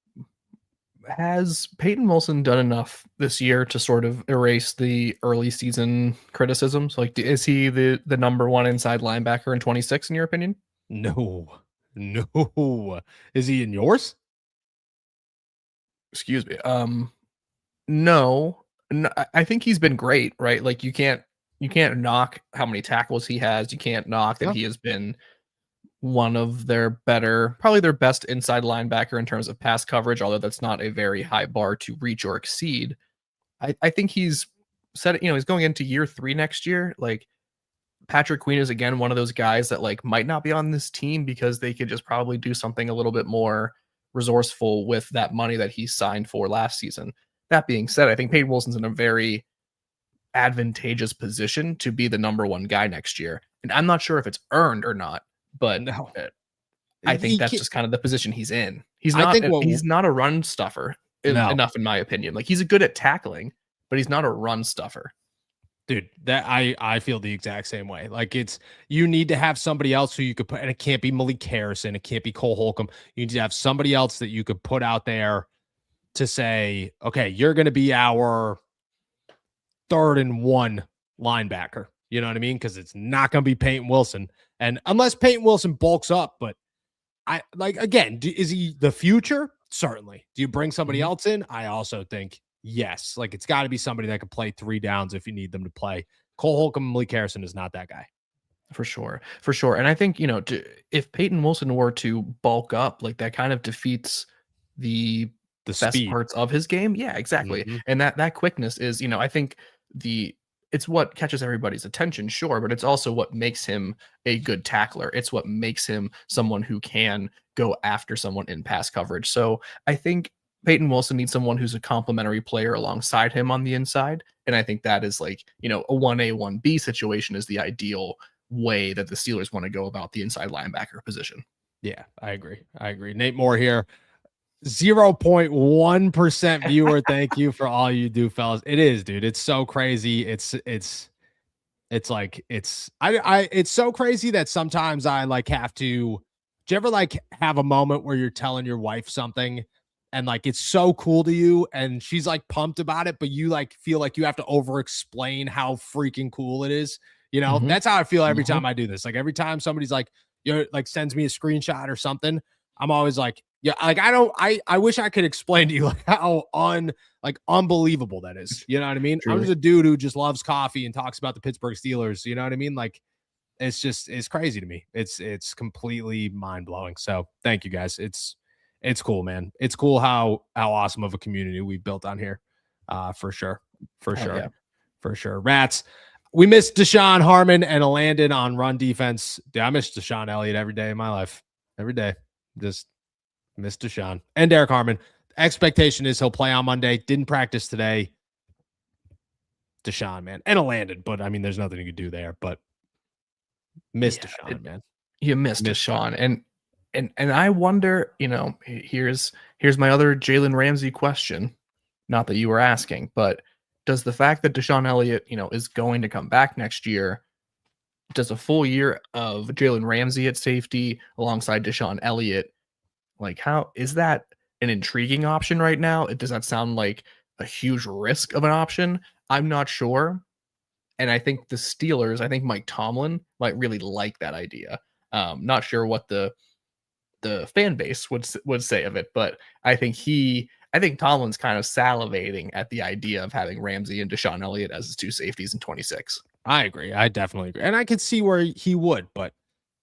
Has Peyton Wilson done enough this year to sort of erase the early season criticisms? Is he the number 1 inside linebacker in 26 in your opinion? No. Is he in yours? Excuse me. No, I think he's been great, right? You can't knock how many tackles he has. You can't knock that he has been one of their better, probably their best inside linebacker in terms of pass coverage, although that's not a very high bar to reach or exceed. I think he's said, he's going into year 3 next year. Patrick Queen is again one of those guys that might not be on this team because they could just probably do something a little bit more resourceful with that money that he signed for last season. That being said, I think Peyton Wilson's in a very advantageous position to be the number 1 guy next year. And I'm not sure if it's earned or not, but no. I think that's just kind of the position he's in. He's not a run stuffer enough, in my opinion. He's good at tackling, but he's not a run stuffer. Dude, that I feel the exact same way. You need to have somebody else who you could put, and it can't be Malik Harrison, it can't be Cole Holcomb. You need to have somebody else that you could put out there to say, okay, you're going to be our 3rd and 1 linebacker. You know what I mean? Because it's not going to be Peyton Wilson, and unless Peyton Wilson bulks up, but again, is he the future? Certainly. Do you bring somebody else in? I also think yes. Like it's got to be somebody that can play 3 downs if you need them to play. Cole Holcomb and Malik Harrison is not that guy. For sure. For sure. And I think, if Peyton Wilson were to bulk up, like that kind of defeats the The best speed. parts of his game. Yeah, exactly. Mhm. And that quickness is, I think it's what catches everybody's attention, sure, but it's also what makes him a good tackler. It's what makes him someone who can go after someone in pass coverage. So I think Peyton Wilson needs someone who's a complementary player alongside him on the inside. And I think that is like, a 1A, 1B situation is the ideal way that the Steelers want to go about the inside linebacker position. Yeah, I agree. Nate Moore here. 0.1% viewer. Thank you for all you do, fellas. It is, dude. It's so crazy. It's so crazy that sometimes I like have to. Do you ever like have a moment where you're telling your wife something and like it's so cool to you and she's like pumped about it, but you like feel like you have to over explain how freaking cool it is? That's how I feel every time I do this. Like every time somebody's like, like sends me a screenshot or something, I'm always like, yeah, like I wish I could explain to you like how unbelievable that is. You know what I mean? Truly. I'm just a dude who just loves coffee and talks about the Pittsburgh Steelers. You know what I mean? Like it's crazy to me. It's completely mind blowing. So thank you guys. It's cool, man. It's cool how awesome of a community we've built on here. For sure. Yeah. For sure. Rats. We missed Deshaun Harmon and Landon on run defense. Dude, I miss Deshaun Elliott every day of my life. Every day. Just miss Deshaun and Derek Harmon. Expectation is he'll play on Monday. Didn't practice today. Deshaun, man. And Landon, but I mean, there's nothing you could do there. But miss Deshaun, man. You missed Deshaun. And I wonder, here's my other Jalen Ramsey question. Not that you were asking, but does the fact that Deshaun Elliott, is going to come back next year, does a full year of Jalen Ramsey at safety alongside Deshaun Elliott, like how is that an intriguing option right now? Does that sound like a huge risk of an option? I'm not sure. And I think the Steelers, I think Mike Tomlin might really like that idea. Not sure what the fan base would say of it, but I think Tomlin's kind of salivating at the idea of having Ramsey and Deshaun Elliott as his 2 safeties in 26. I agree. I definitely agree. And I could see where he would, but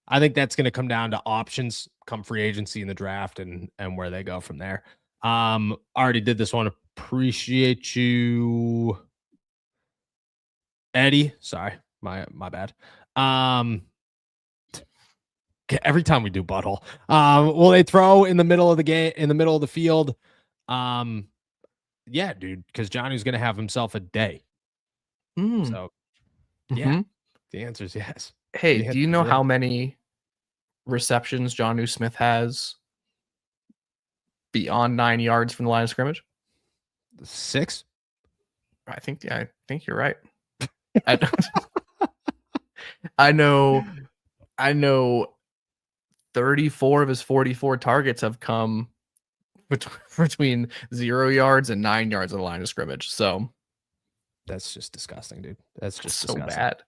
I think that's going to come down to options come free agency in the draft and where they go from there. Already did this one. Appreciate you, Eddie. Sorry, my bad. Every time we do butthole, will they throw in the middle of the game, in the middle of the field? Yeah, dude, because Johnny's gonna have himself a day. So, yeah, the answer is yes. Hey, do you know how many receptions Jonnu Smith has beyond 9 yards from the line of scrimmage? 6. I think you're right. I know 34 of his 44 targets have come between 0 yards and 9 yards of the line of scrimmage. So that's just disgusting, dude. That's just so disgusting. bad.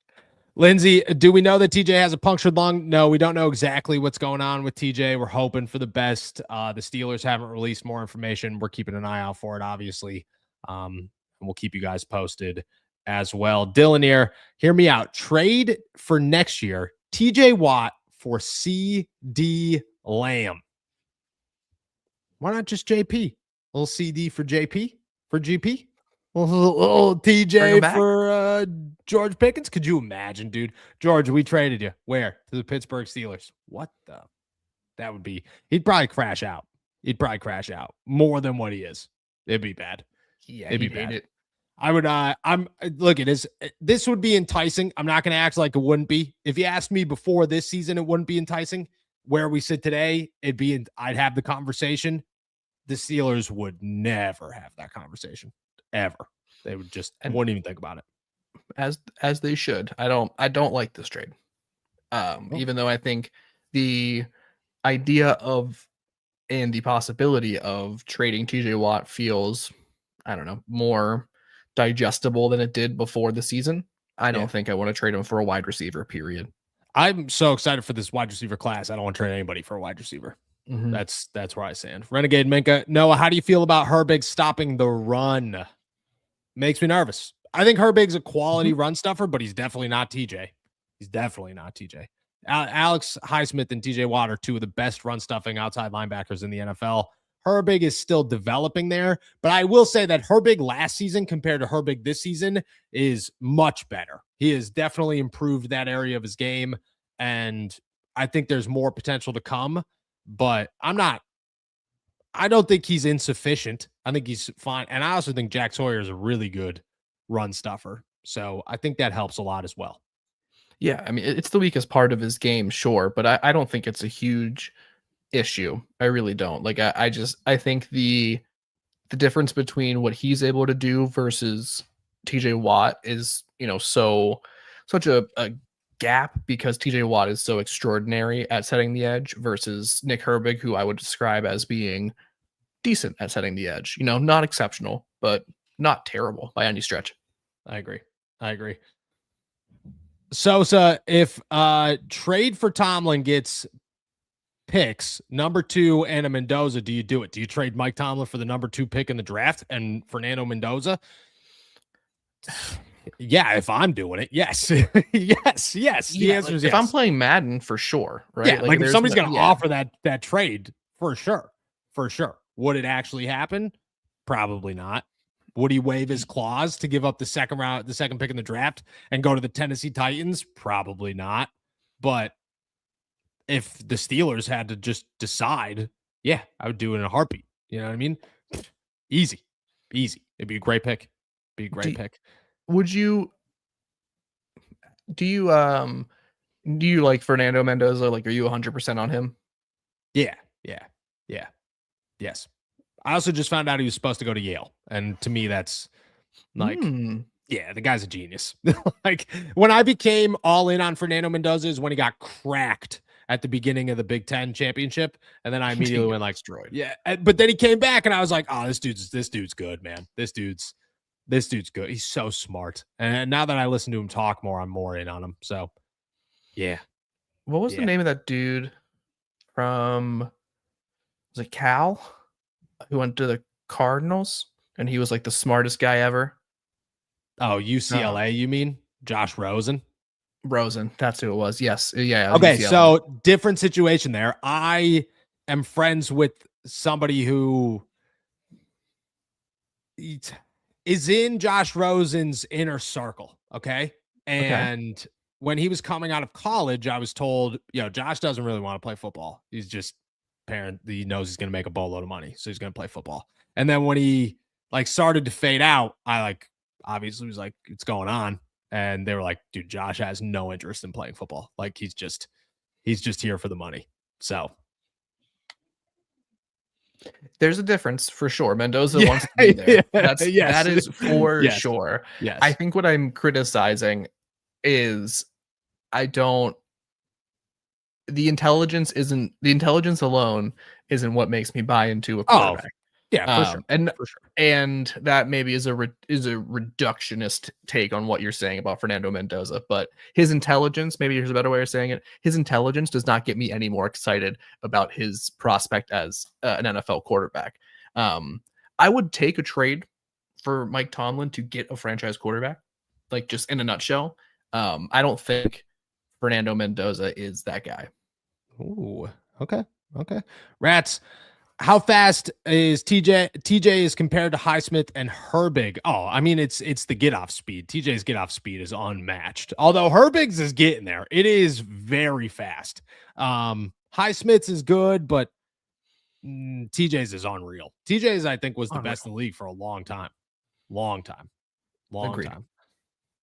Lindsay, do we know that TJ has a punctured lung? No, we don't know exactly what's going on with TJ. We're hoping for the best. The Steelers haven't released more information. We're keeping an eye out for it, obviously. And we'll keep you guys posted as well. Dylan here, hear me out. Trade for next year, TJ Watt for CD Lamb. Why not just JP? A little CD for JP? For GP? A little TJ for George Pickens? Could you imagine, dude? George, we traded you. Where? To the Pittsburgh Steelers. What the? That would be... He'd probably crash out. More than what he is. It'd be bad. Yeah, it'd be bad. I would... this would be enticing. I'm not going to act like it wouldn't be. If you asked me before this season, it wouldn't be enticing. Where we sit today, I'd have the conversation. The Steelers would never have that conversation. Ever. They would just wouldn't even think about it. As they should. I don't like this trade. Even though I think the idea of and the possibility of trading TJ Watt feels, I don't know, more digestible than it did before the season. I don't think I want to trade him for a wide receiver, period. I'm so excited for this wide receiver class. I don't want to trade anybody for a wide receiver. Mhm. That's where I stand. Renegade Minka. Noah, how do you feel about Herbig stopping the run? Makes me nervous. I think Herbig's a quality run stuffer, but he's definitely not TJ. He's definitely not TJ. Alex Highsmith and TJ Watt are two of the best run stuffing outside linebackers in the NFL. Herbig is still developing there, but I will say that Herbig last season compared to Herbig this season is much better. He has definitely improved that area of his game, and I think there's more potential to come, but I don't think he's insufficient. I think he's fine. And I also think Jack Sawyer is a really good run stuffer. So I think that helps a lot as well. Yeah, I mean, it's the weakest part of his game, sure, but I don't think it's a huge issue. I really don't. Like, I think the difference between what he's able to do versus TJ Watt is, such a gap, because TJ Watt is so extraordinary at setting the edge versus Nick Herbig, who I would describe as being decent at setting the edge. Not exceptional, but not terrible by any stretch. I agree. Sosa, if trade for Tomlin gets picks, number 2 and a Mendoza, do you do it? Do you trade Mike Tomlin for the number 2 pick in the draft and Fernando Mendoza? Yeah, if I'm doing it, yes. yes. The answer is yes. If I'm playing Madden, for sure, right? Yeah, like if somebody's going to offer that trade, for sure. Would it actually happen? Probably not. Would he waive his clause to give up the second pick in the draft and go to the Tennessee Titans? Probably not. But if the Steelers had to just decide, yeah, I would do it in a heartbeat. You know what I mean? Easy. It'd be a great pick. Would you do you like Fernando Mendoza? Like, are you 100% on him? Yeah. Yes. I also just found out he was supposed to go to Yale. And to me, that's like, yeah, the guy's a genius. Like, when I became all in on Fernando Mendoza is when he got cracked at the beginning of the Big Ten championship. And then I immediately went like, destroyed. Yeah. But then he came back and I was like, oh, this dude's good, man. This dude's good. He's so smart. And now that I listen to him talk more, I'm more in on him. So, yeah. What was the name of that dude from, was it Cal, who went to the Cardinals? And he was like the smartest guy ever. Oh, UCLA, you mean? Josh Rosen? Rosen, that's who it was. Yes. Yeah. Okay, UCLA. So different situation there. I am friends with somebody who is in Josh Rosen's inner circle, okay? And when he was coming out of college, I was told, Josh doesn't really want to play football. He's just he knows he's going to make a boatload of money, so he's going to play football. And then when he started to fade out, I obviously was like, it's going on. And they were like, dude, Josh has no interest in playing football. Like, he's just here for the money. So there's a difference for sure. Mendoza wants to be there. That is for sure. Yes. I think what I'm criticizing is the intelligence alone isn't what makes me buy into a quarterback. Yeah, for sure. And that maybe is a reductionist take on what you're saying about Fernando Mendoza, but his intelligence, maybe here's a better way of saying it, his intelligence does not get me any more excited about his prospect as an NFL quarterback. I would take a trade for Mike Tomlin to get a franchise quarterback, like, just in a nutshell. I don't think Fernando Mendoza is that guy. Ooh, okay. Rats, how fast is TJ? TJ is compared to Highsmith and Herbig. Oh, I mean, it's the get off speed. TJ's get off speed is unmatched. Although Herbig's is getting there. It is very fast. Highsmith's is good, but TJ's is unreal. TJ's, I think, was the best in the league for a long time. Agreed.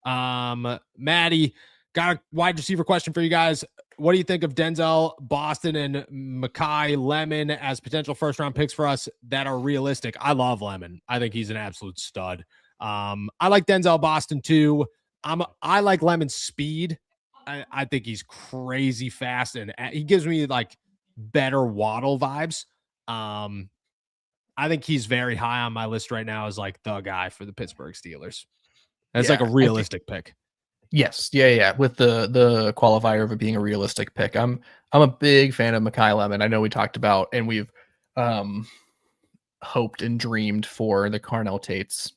Maddie, got a wide receiver question for you guys. What do you think of Denzel, Boston, and Mackay Lemon as potential first-round picks for us that are realistic? I love Lemon. I think he's an absolute stud. I like Denzel Boston too. I like Lemon's speed. I think he's crazy fast, and he gives me better Waddle vibes. I think he's very high on my list right now as the guy for the Pittsburgh Steelers. That's a realistic pick. Yes. Yeah. With the qualifier of it being a realistic pick. I'm I'm a big fan of Mekhi Lemon. I know we talked about and we've um, hoped and dreamed for the Carnell Tates,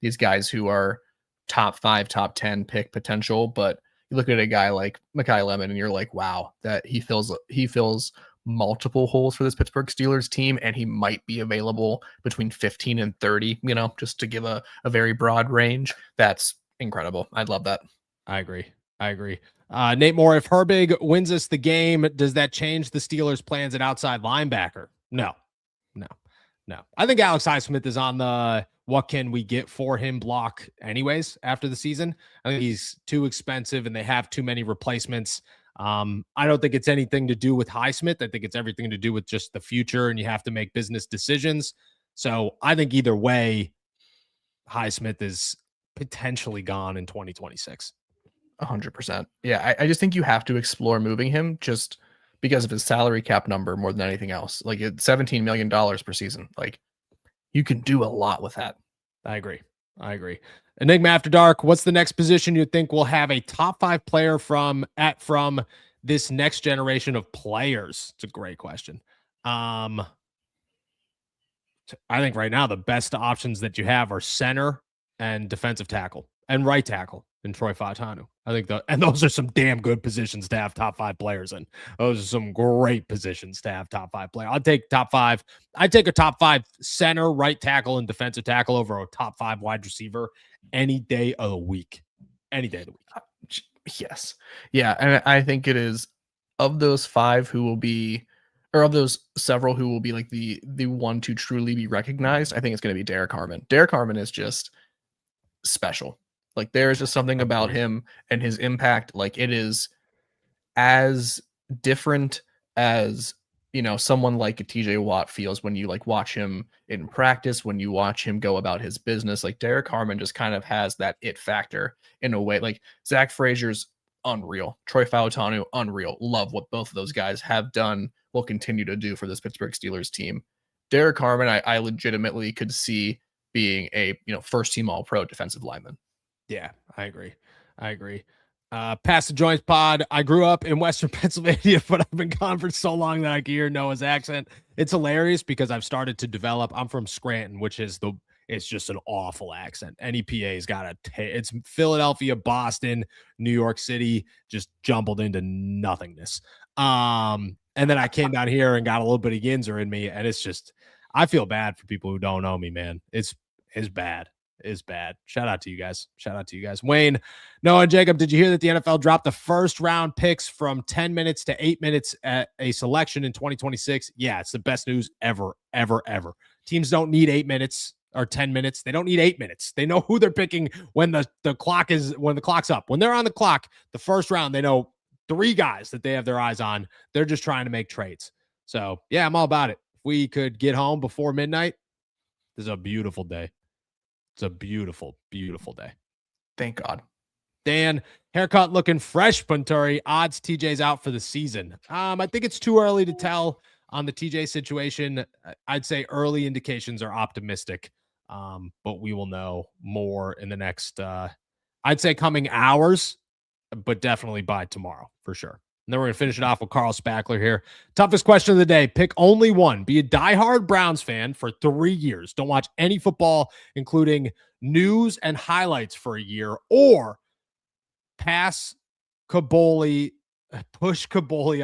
these guys who are top 5, top 10 pick potential, but you look at a guy like Mekhi Lemon and you're like, wow, that he fills multiple holes for this Pittsburgh Steelers team, and he might be available between 15 and 30, just to give a very broad range. That's incredible. I'd love that. I agree. Nate Moore, if Herbig wins us the game, does that change the Steelers' plans at outside linebacker? No. I think Alex Highsmith is on the what can we get for him block anyways after the season. I think he's too expensive and they have too many replacements. I don't think it's anything to do with Highsmith. I think it's everything to do with just the future, and you have to make business decisions. So I think either way, Highsmith is potentially gone in 2026. 100%. Yeah, I just think you have to explore moving him just because of his salary cap number more than anything else. Like it's $17 million per season. Like you can do a lot with that. I agree. Enigma After Dark, what's the next position you think will have a top 5 player from this next generation of players? It's a great question. I think right now the best options that you have are center and defensive tackle and right tackle in Troy Fautanu. I think and those are some damn good positions to have top 5 players in. Those are some great positions to have top 5 players. I'll take top 5. I'd take a top 5 center, right tackle, and defensive tackle over a top 5 wide receiver any day of the week. Any day of the week. Yes. Yeah. And I think it is of those 5 who will be, or of those several who will be like the one to truly be recognized, I think it's going to be Derek Harmon. Derek Harmon is just special. Like there is just something about him and his impact. Like it is as different as, someone like a TJ Watt feels when you like watch him in practice, when you watch him go about his business. Like Derek Harmon just kind of has that it factor in a way. Like Zach Frazier's unreal. Troy Fautanu, unreal. Love what both of those guys have done, will continue to do for this Pittsburgh Steelers team. Derek Harmon, I legitimately could see being a first team all pro defensive lineman. Yeah, I agree. Pass the Joints pod. I grew up in Western Pennsylvania, but I've been gone for so long that I can hear Noah's accent. It's hilarious because I've started to develop. I'm from Scranton, which is it's just an awful accent. NEPA's got it's Philadelphia, Boston, New York City, just jumbled into nothingness. And then I came down here and got a little bit of Yinzer in me, and it's just, I feel bad for people who don't know me, man. It's bad. Shout out to you guys. Wayne, Noah, and Jacob, did you hear that the NFL dropped the first round picks from 10 minutes to 8 minutes at a selection in 2026? Yeah, it's the best news ever. Teams don't need 8 minutes or 10 minutes. They don't need 8 minutes. They know who they're picking when the clock's up. When they're on the clock, the first round, they know 3 guys that they have their eyes on. They're just trying to make trades. So yeah, I'm all about it. If we could get home before midnight, this is a beautiful day. It's a beautiful, beautiful day. Thank God. Dan, haircut looking fresh, Punturi. Odds TJ's out for the season. I think it's too early to tell on the TJ situation. I'd say early indications are optimistic, but we will know more in the next, I'd say coming hours, but definitely by tomorrow for sure. And then we're going to finish it off with Carl Spackler here. Toughest question of the day. Pick only one. Be a diehard Browns fan for 3 years. Don't watch any football, including news and highlights for a year, or push Kaboli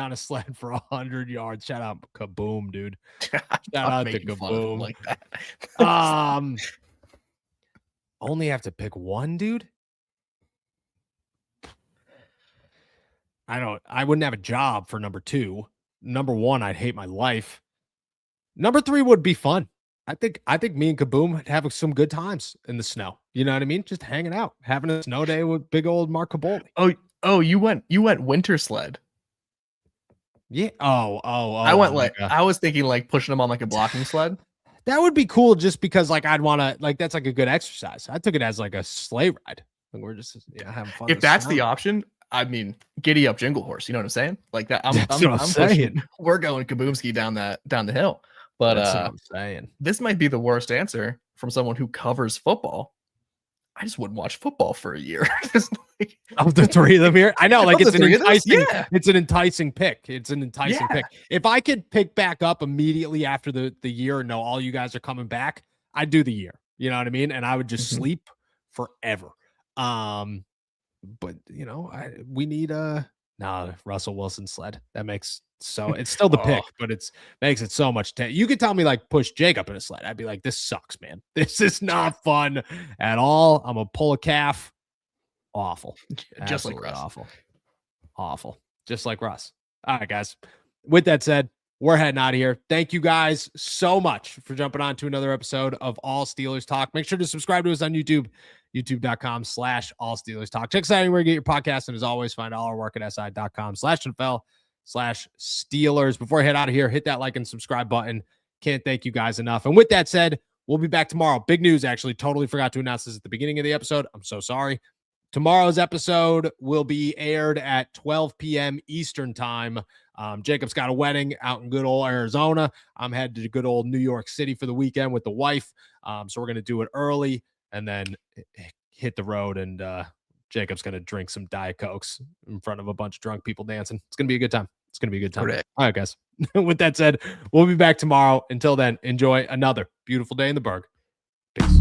on a sled for 100 yards. Shout out Kaboom, dude. Shout out to Kaboom. Like that. Only have to pick one, dude. I wouldn't have a job for number 2. Number 1, I'd hate my life. Number 3 would be fun. I think me and Kaboom would have some good times in the snow. You know what I mean? Just hanging out, having a snow day with big old Mark Kaboli. Oh, you went winter sled. Yeah. Oh. I went I was thinking like pushing him on like a blocking sled. That would be cool just because like I'd want to, like, that's like a good exercise. I took it as like a sleigh ride. Like we're just having fun. If that's the option, I mean, giddy up jingle horse. You know what I'm saying? Like that. I'm saying. We're going Kaboomski down the hill. But that's what I'm saying. This might be the worst answer from someone who covers football. I just wouldn't watch football for a year. Just like, Of the three of them here, I know, like Of the it's an three of those? enticing, Yeah. it's an enticing pick. It's an enticing Yeah. pick. If I could pick back up immediately after the year and know all you guys are coming back, I'd do the year. You know what I mean? And I would just Mhm. sleep forever. But we need Russell Wilson sled. That makes it's still the pick, Oh. but it's makes it so much. You could tell me like push Jacob in a sled. I'd be like, this sucks, man. This is not fun at all. I'm gonna pull a calf. Awful. Just like Absolutely Russ. awful. Just like Russ. All right, guys. With that said, we're heading out of here. Thank you guys so much for jumping on to another episode of All Steelers Talk. Make sure to subscribe to us on YouTube, youtube.com/All Steelers Talk. Check us out anywhere you get your podcast. And as always, find all our work at si.com/NFL/Steelers. Before I head out of here, hit that like and subscribe button. Can't thank you guys enough. And with that said, we'll be back tomorrow. Big news, actually. Totally forgot to announce this at the beginning of the episode. I'm so sorry. Tomorrow's episode will be aired at 12 p.m. Eastern time. Jacob's got a wedding out in good old Arizona. I'm headed to good old New York City for the weekend with the wife. So we're going to do it early and then hit the road. And Jacob's going to drink some Diet Cokes in front of a bunch of drunk people dancing. It's going to be a good time. It's going to be a good time. Correct. All right, guys. With that said, we'll be back tomorrow. Until then, enjoy another beautiful day in the Berg. Peace.